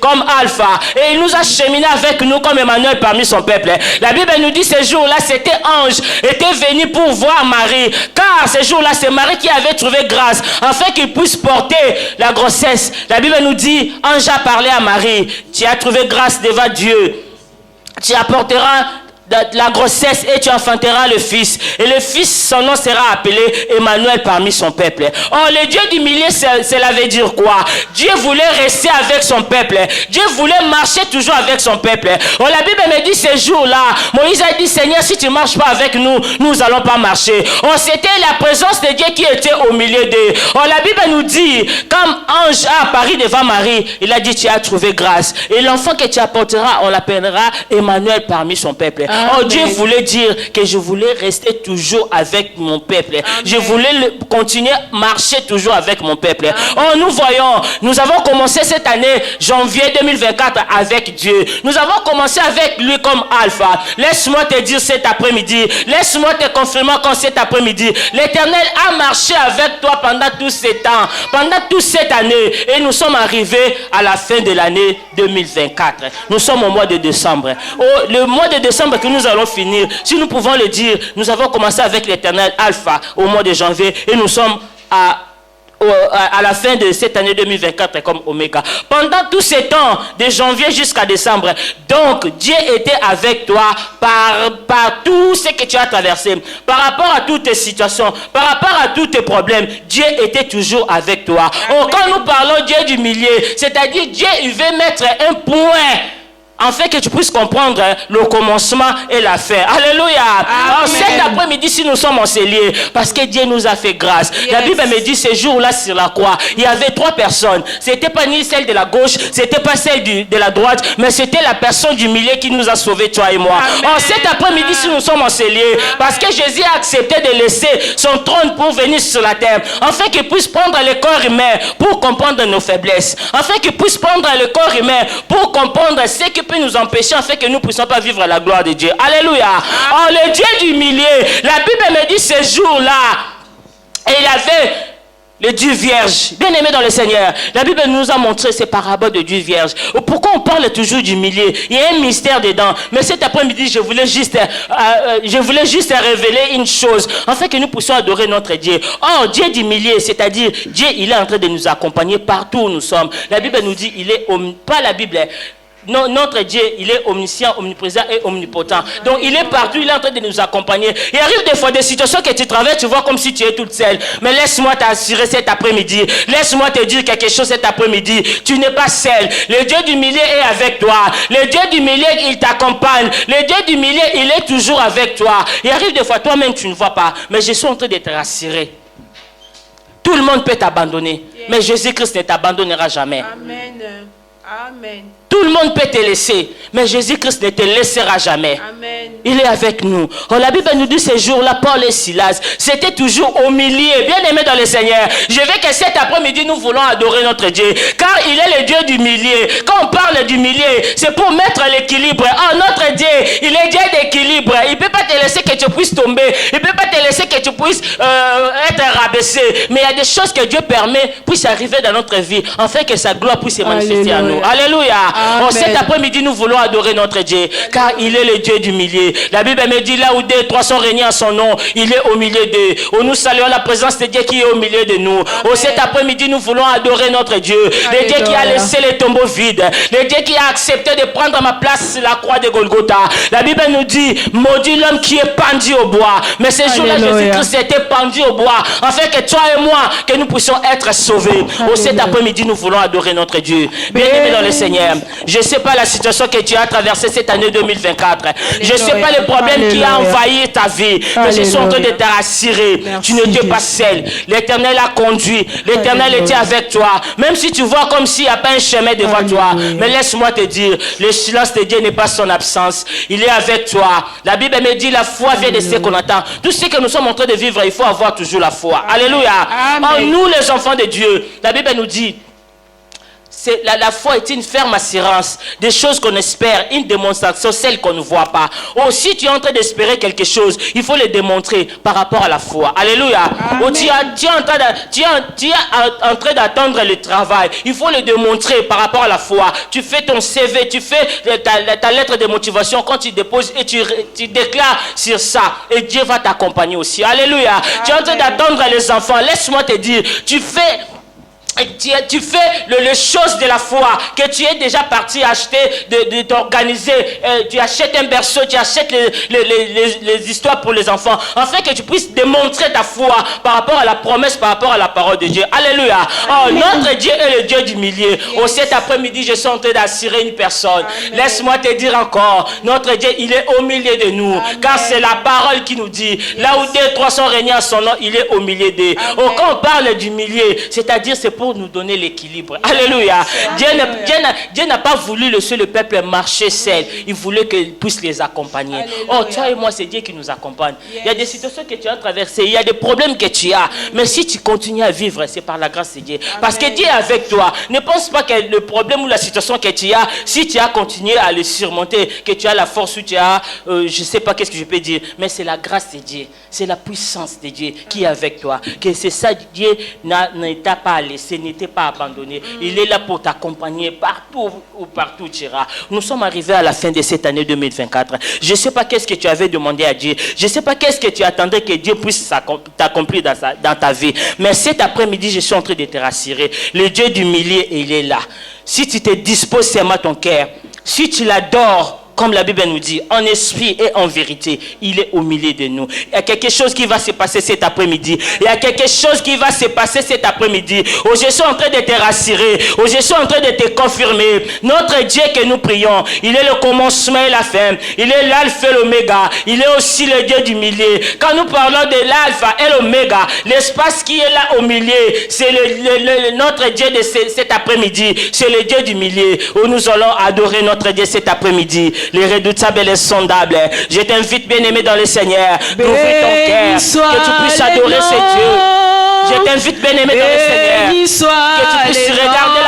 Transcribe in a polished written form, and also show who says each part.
Speaker 1: comme Alpha. Et il nous a cheminé avec nous comme Emmanuel parmi son peuple. La Bible nous dit ces jours-là, c'était ange, était venu pour voir Marie. Car ces jours-là, c'est Marie qui avait trouvé grâce, afin qu'il puisse porter la grossesse. La Bible nous dit, ange a parlé à Marie, tu as trouvé grâce devant Dieu. Tu apporteras la grossesse et tu enfanteras le fils. Et le fils, son nom sera appelé Emmanuel parmi son peuple. Oh, le Dieu du milieu, cela veut dire quoi? Dieu voulait rester avec son peuple. Dieu voulait marcher toujours avec son peuple. Oh, la Bible me dit ces jours-là, Moïse a dit, Seigneur, si tu ne marches pas avec nous, nous n'allons pas marcher. Oh, c'était la présence de Dieu qui était au milieu d'eux. Oh, la Bible nous dit, comme ange a apparu devant Marie, il a dit, tu as trouvé grâce. Et l'enfant que tu apporteras, on l'appellera Emmanuel parmi son peuple. Oh, Dieu voulait dire que je voulais rester toujours avec mon peuple. Amen. Je voulais continuer à marcher toujours avec mon peuple. Amen. Oh, nous voyons, nous avons commencé cette année, janvier 2024, avec Dieu. Nous avons commencé avec lui comme Alpha. Laisse-moi te dire cet après-midi, laisse-moi te confirmer comme cet après-midi, l'Éternel a marché avec toi pendant tous ces temps, pendant toute cette année. Et nous sommes arrivés à la fin de l'année 2024. Nous sommes au mois de décembre. Oh, le mois de décembre que nous allons finir, si nous pouvons le dire, nous avons commencé avec l'Éternel Alpha au mois de janvier et nous sommes à la fin de cette année 2024 comme Oméga. Pendant tous ces temps, de janvier jusqu'à décembre, donc Dieu était avec toi par tout ce que tu as traversé, par rapport à toutes tes situations, par rapport à tous tes problèmes, Dieu était toujours avec toi. Oh, quand nous parlons Dieu du milieu, c'est-à-dire Dieu il veut mettre un point afin que tu puisses comprendre le commencement et la fin. Alléluia. Alors, cet après-midi, si nous sommes enseignés, parce que Dieu nous a fait grâce. Yes. La Bible me dit, ce jour-là sur la croix, il y avait 3 personnes. C'était pas ni celle de la gauche, c'était pas celle de la droite, mais c'était la personne du milieu qui nous a sauvés, toi et moi. Alors, cet après-midi, si nous sommes enseignés, parce que Jésus a accepté de laisser son trône pour venir sur la terre, afin qu'il puisse prendre le corps humain pour comprendre nos faiblesses, afin qu'il puisse prendre le corps humain pour comprendre ce qui peut nous empêcher afin que nous ne puissions pas vivre la gloire de Dieu. Alléluia. Oh, le Dieu du milieu, la Bible me dit ce jour-là, et il y avait le Dieu vierge, bien aimé dans le Seigneur. La Bible nous a montré ces paraboles de Dieu vierge. Pourquoi on parle toujours du milieu? Il y a un mystère dedans. Mais cet après-midi, je voulais juste révéler une chose, afin que nous puissions adorer notre Dieu. Oh, Dieu du milieu, c'est-à-dire Dieu, il est en train de nous accompagner partout où nous sommes. La Bible nous dit, il est pas la Bible. Non, notre Dieu, il est omniscient, omniprésent et omnipotent. Donc, il est partout, il est en train de nous accompagner. Il arrive des fois des situations que tu traverses, tu vois comme si tu es toute seule. Mais laisse-moi t'assurer cet après-midi. Laisse-moi te dire quelque chose cet après-midi. Tu n'es pas seul. Le Dieu du milieu est avec toi. Le Dieu du milieu, il t'accompagne. Le Dieu du milieu, il est toujours avec toi. Il arrive des fois, toi-même, tu ne vois pas. Mais je suis en train de te rassurer. Tout le monde peut t'abandonner. Yes. Mais Jésus-Christ ne t'abandonnera jamais.
Speaker 2: Amen. Amen.
Speaker 1: Tout le monde peut te laisser, mais Jésus-Christ ne te laissera jamais.
Speaker 2: Amen.
Speaker 1: Il est avec nous. Oh, la Bible nous dit ces jours-là, Paul et Silas, c'était toujours au milieu. Bien aimé dans le Seigneur, je veux que cet après-midi, nous voulons adorer notre Dieu, car il est le Dieu du milieu. Quand on parle du milieu, c'est pour mettre l'équilibre. Oh, notre Dieu, il est Dieu d'équilibre. Il ne peut pas te laisser que tu puisses tomber. Il ne peut pas te laisser que tu puisses être rabaissé. Mais il y a des choses que Dieu permet puissent arriver dans notre vie, afin que sa gloire puisse se manifester à nous. Alléluia. Oh, cet après-midi, nous voulons adorer notre Dieu, car il est le Dieu du milieu. La Bible me dit, là où 2 ou 3 sont réunis en son nom, il est au milieu d'eux. Oh, nous saluons la présence de Dieu qui est au milieu de nous. Oh, cet après-midi, nous voulons adorer notre Dieu. Le Dieu qui a laissé les tombeaux vides. Le Dieu qui a accepté de prendre ma place sur la croix de Golgotha. La Bible nous dit, maudit l'homme qui est pendu au bois. Mais ce jour-là, Jésus-Christ était pendu au bois, afin que toi et moi, que nous puissions être sauvés. Oh, cet après-midi, nous voulons adorer notre Dieu. Bien-aimé dans le Seigneur, je ne sais pas la situation que tu as traversée cette année 2024. Je ne sais pas le problème qui a envahi ta vie. Mais je suis en train de te rassurer. Tu n'étais pas seul. L'Éternel a conduit. L'Éternel était avec toi. Même si tu vois comme s'il n'y a pas un chemin devant toi. Mais laisse-moi te dire, le silence de Dieu n'est pas son absence. Il est avec toi. La Bible me dit, la foi vient de ce qu'on entend. Tout ce que nous sommes en train de vivre, il faut avoir toujours la foi. Alléluia. Oh, nous les enfants de Dieu, la Bible nous dit, la foi est une ferme assurance des choses qu'on espère, une démonstration, celle qu'on ne voit pas. Oh, si tu es en train d'espérer quelque chose, il faut le démontrer par rapport à la foi. Alléluia. Oh, tu es en train d'attendre le travail, il faut le démontrer par rapport à la foi. Tu fais ton CV, tu fais ta lettre de motivation quand tu déposes et tu déclares sur ça. Et Dieu va t'accompagner aussi. Alléluia. Amen. Tu es en train d'attendre les enfants. Laisse-moi te dire, tu fais les choses de la foi que tu es déjà parti acheter, d'organiser. Tu achètes un berceau, tu achètes les histoires pour les enfants, afin que tu puisses démontrer ta foi par rapport à la promesse, par rapport à la parole de Dieu. Alléluia. Oh, notre Dieu est le Dieu du milieu. Yes. Oh, cet après-midi, je suis en train d'assurer une personne. Laisse-moi te dire encore, notre Dieu, il est au milieu de nous. Amen. Car c'est la parole qui nous dit, yes. Là où 2, 3 sont réunis en son nom, il est au milieu d'eux. Oh, quand on parle du milieu, c'est-à-dire c'est pour nous donner l'équilibre. Alléluia. Dieu n'a pas voulu laisser le peuple marcher seul. Il voulait qu'il puisse les accompagner. Alléluia. Oh, toi et moi, c'est Dieu qui nous accompagne. Yes. Il y a des situations que tu as traversées, il y a des problèmes que tu as. Mais si tu continues à vivre, c'est par la grâce de Dieu. Amen. Parce que Dieu est avec toi. Ne pense pas que le problème ou la situation que tu as, si tu as continué à le surmonter, que tu as la force ou tu as, je ne sais pas qu'est-ce que je peux dire, mais c'est la grâce de Dieu. C'est la puissance de Dieu qui est avec toi. Que c'est ça, Dieu ne t'a pas laissé, n'était pas abandonné. Il est là pour t'accompagner partout tu iras. Nous sommes arrivés à la fin de cette année 2024. Je ne sais pas qu'est-ce que tu avais demandé à Dieu. Je ne sais pas qu'est-ce que tu attendais que Dieu puisse t'accomplir dans ta vie. Mais cet après-midi, je suis en train de te rassurer. Le Dieu du milieu, il est là. Si tu te disposes seulement ton cœur, si tu l'adores, comme la Bible nous dit, en esprit et en vérité, il est au milieu de nous. Il y a quelque chose qui va se passer cet après-midi. Il y a quelque chose qui va se passer cet après-midi. Oh, je suis en train de te rassurer. Oh, je suis en train de te confirmer. Notre Dieu que nous prions, il est le commencement et la fin. Il est l'alpha et l'oméga. Il est aussi le Dieu du milieu. Quand nous parlons de l'alpha et l'oméga, l'espace qui est là au milieu, c'est notre Dieu de cet après-midi. C'est le Dieu du milieu où nous allons adorer notre Dieu cet après-midi. Les redoutables et les sondables. Je t'invite, bien-aimé dans le Seigneur, d'ouvrir ton cœur, que tu puisses adorer ce Dieu. Je t'invite, bien-aimé dans le Seigneur, que tu puisses regarder